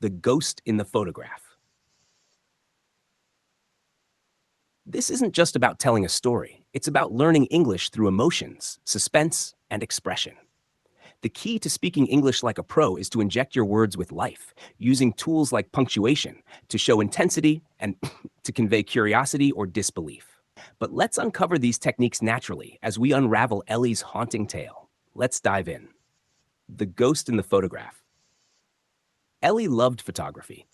The ghost in the photograph. This isn't just about telling a story, it's about learning English through emotions, suspense, and expression. The key to speaking English like a pro is to inject your words with life, using tools like punctuation to show intensity and to convey curiosity or disbelief. But let's uncover these techniques naturally as we unravel Ellie's haunting tale. Let's dive in. The ghost in the photograph. Ellie loved photography.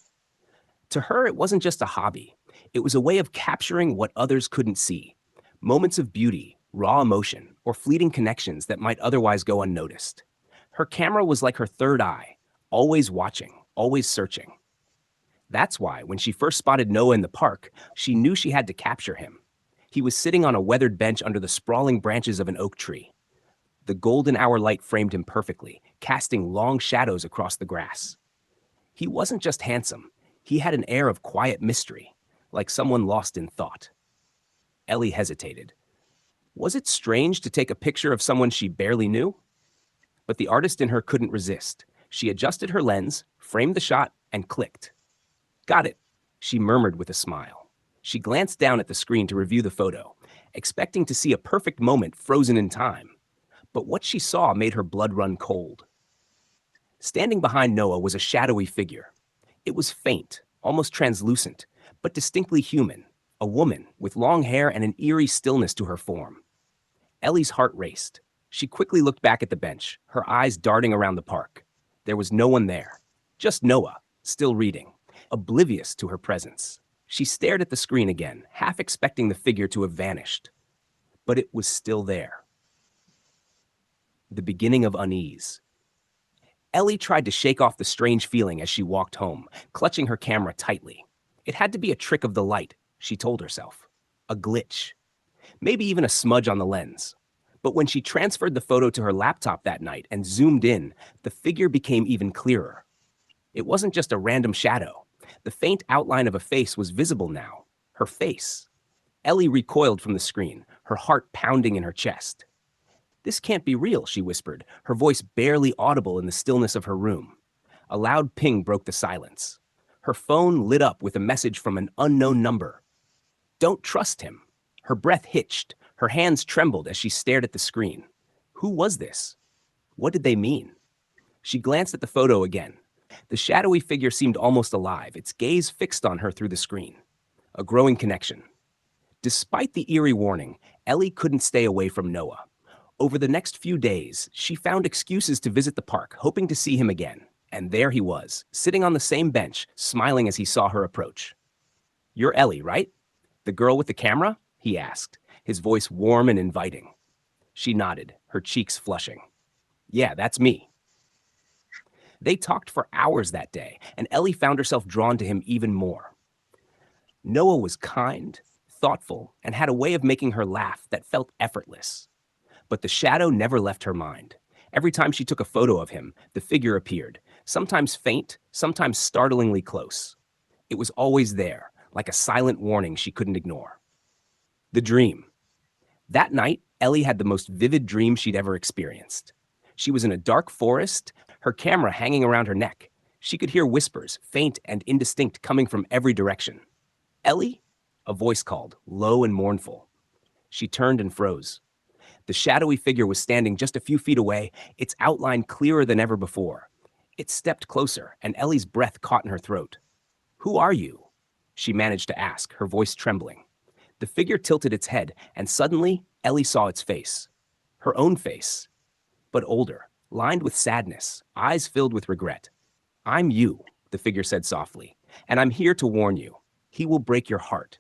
To her, it wasn't just a hobby, it was a way of capturing what others couldn't see, moments of beauty, raw emotion, or fleeting connections that might otherwise go unnoticed. Her camera was like her third eye, always watching, always searching. That's why, when she first spotted Noah in the park, she knew she had to capture him. He was sitting on a weathered bench under the sprawling branches of an oak tree. The golden hour light framed him perfectly, casting long shadows across the grass. He wasn't just handsome, he had an air of quiet mystery, like someone lost in thought. Ellie hesitated. Was it strange to take a picture of someone she barely knew? But the artist in her couldn't resist. She adjusted her lens, framed the shot, and clicked. Got it, she murmured with a smile. She glanced down at the screen to review the photo, expecting to see a perfect moment frozen in time. But what she saw made her blood run cold. Standing behind Noah was a shadowy figure. It was faint, almost translucent, but distinctly human, a woman with long hair and an eerie stillness to her form. Ellie's heart raced. She quickly looked back at the bench, her eyes darting around the park. There was no one there, just Noah, still reading, oblivious to her presence. She stared at the screen again, half expecting the figure to have vanished. But it was still there. The beginning of unease. Ellie tried to shake off the strange feeling as she walked home, clutching her camera tightly. It had to be a trick of the light, she told herself. A glitch. Maybe even a smudge on the lens. But when she transferred the photo to her laptop that night and zoomed in, the figure became even clearer. It wasn't just a random shadow. The faint outline of a face was visible now. Her face. Ellie recoiled from the screen, her heart pounding in her chest. This can't be real, she whispered, her voice barely audible in the stillness of her room. A loud ping broke the silence. Her phone lit up with a message from an unknown number. Don't trust him. Her breath hitched. Her hands trembled as she stared at the screen. Who was this? What did they mean? She glanced at the photo again. The shadowy figure seemed almost alive, its gaze fixed on her through the screen. A growing connection. Despite the eerie warning, Ellie couldn't stay away from Noah. Over the next few days, she found excuses to visit the park, hoping to see him again. And there he was, sitting on the same bench, smiling as he saw her approach. You're Ellie, right? The girl with the camera? He asked, his voice warm and inviting. She nodded, her cheeks flushing. Yeah, that's me. They talked for hours that day, and Ellie found herself drawn to him even more. Noah was kind, thoughtful, and had a way of making her laugh that felt effortless. But the shadow never left her mind. Every time she took a photo of him, the figure appeared, sometimes faint, sometimes startlingly close. It was always there, like a silent warning she couldn't ignore. The dream. That night, Ellie had the most vivid dream she'd ever experienced. She was in a dark forest, her camera hanging around her neck. She could hear whispers, faint and indistinct, coming from every direction. Ellie? A voice called, low and mournful. She turned and froze. The shadowy figure was standing just a few feet away, its outline clearer than ever before. It stepped closer, and Ellie's breath caught in her throat. Who are you? She managed to ask, her voice trembling. The figure tilted its head, and suddenly, Ellie saw its face. Her own face. But older, lined with sadness, eyes filled with regret. I'm you, the figure said softly, and I'm here to warn you. He will break your heart.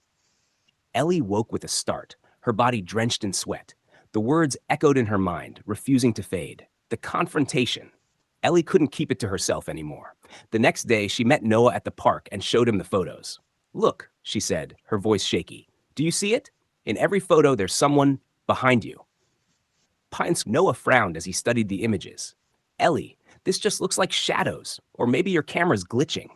Ellie woke with a start, her body drenched in sweat. The words echoed in her mind, refusing to fade. The confrontation. Ellie couldn't keep it to herself anymore. The next day, she met Noah at the park and showed him the photos. Look, she said, her voice shaky. Do you see it? In every photo, there's someone behind you. Noah frowned as he studied the images. Ellie, this just looks like shadows, or maybe your camera's glitching.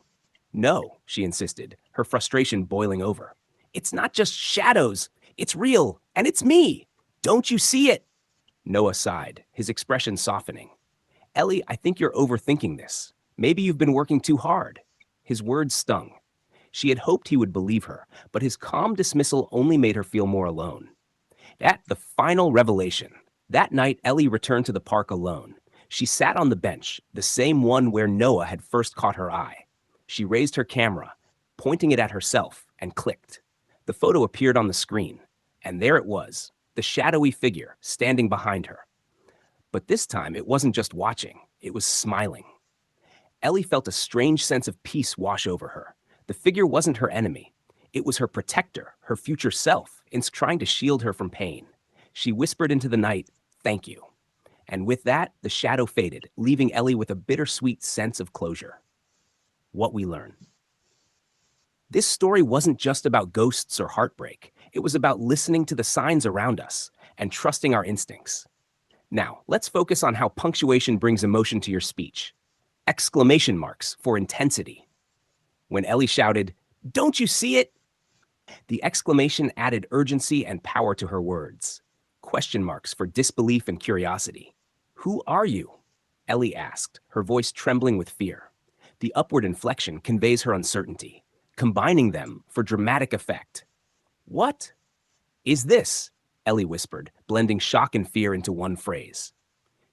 No, she insisted, her frustration boiling over. It's not just shadows. It's real, and it's me. Don't you see it? Noah sighed, his expression softening. Ellie, I think you're overthinking this. Maybe you've been working too hard. His words stung. She had hoped he would believe her, but his calm dismissal only made her feel more alone. At the final revelation, that night Ellie returned to the park alone. She sat on the bench, the same one where Noah had first caught her eye. She raised her camera, pointing it at herself, and clicked. The photo appeared on the screen, and there it was, the shadowy figure standing behind her. But this time it wasn't just watching, it was smiling. Ellie felt a strange sense of peace wash over her. The figure wasn't her enemy. It was her protector, her future self, trying to shield her from pain. She whispered into the night, "Thank you." And with that, the shadow faded, leaving Ellie with a bittersweet sense of closure. What we learn. This story wasn't just about ghosts or heartbreak. It was about listening to the signs around us and trusting our instincts. Now, let's focus on how punctuation brings emotion to your speech. Exclamation marks for intensity. When Ellie shouted, "Don't you see it?" The exclamation added urgency and power to her words. Question marks for disbelief and curiosity. "Who are you?" Ellie asked, her voice trembling with fear. The upward inflection conveys her uncertainty, combining them for dramatic effect. "What is this?" Ellie whispered, blending shock and fear into one phrase.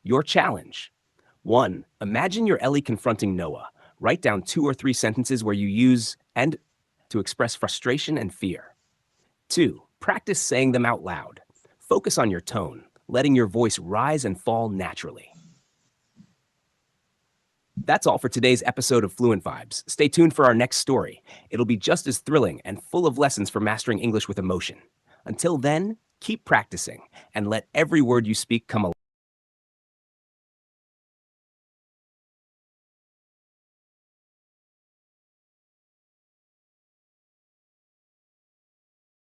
Your challenge. 1. Imagine you're Ellie confronting Noah. Write down 2 or 3 sentences where you use "and" to express frustration and fear. 2. Practice saying them out loud. Focus on your tone, letting your voice rise and fall naturally. That's all for today's episode of Fluent Vibes. Stay tuned for our next story. It'll be just as thrilling and full of lessons for mastering English with emotion. Until then, keep practicing and let every word you speak come alive.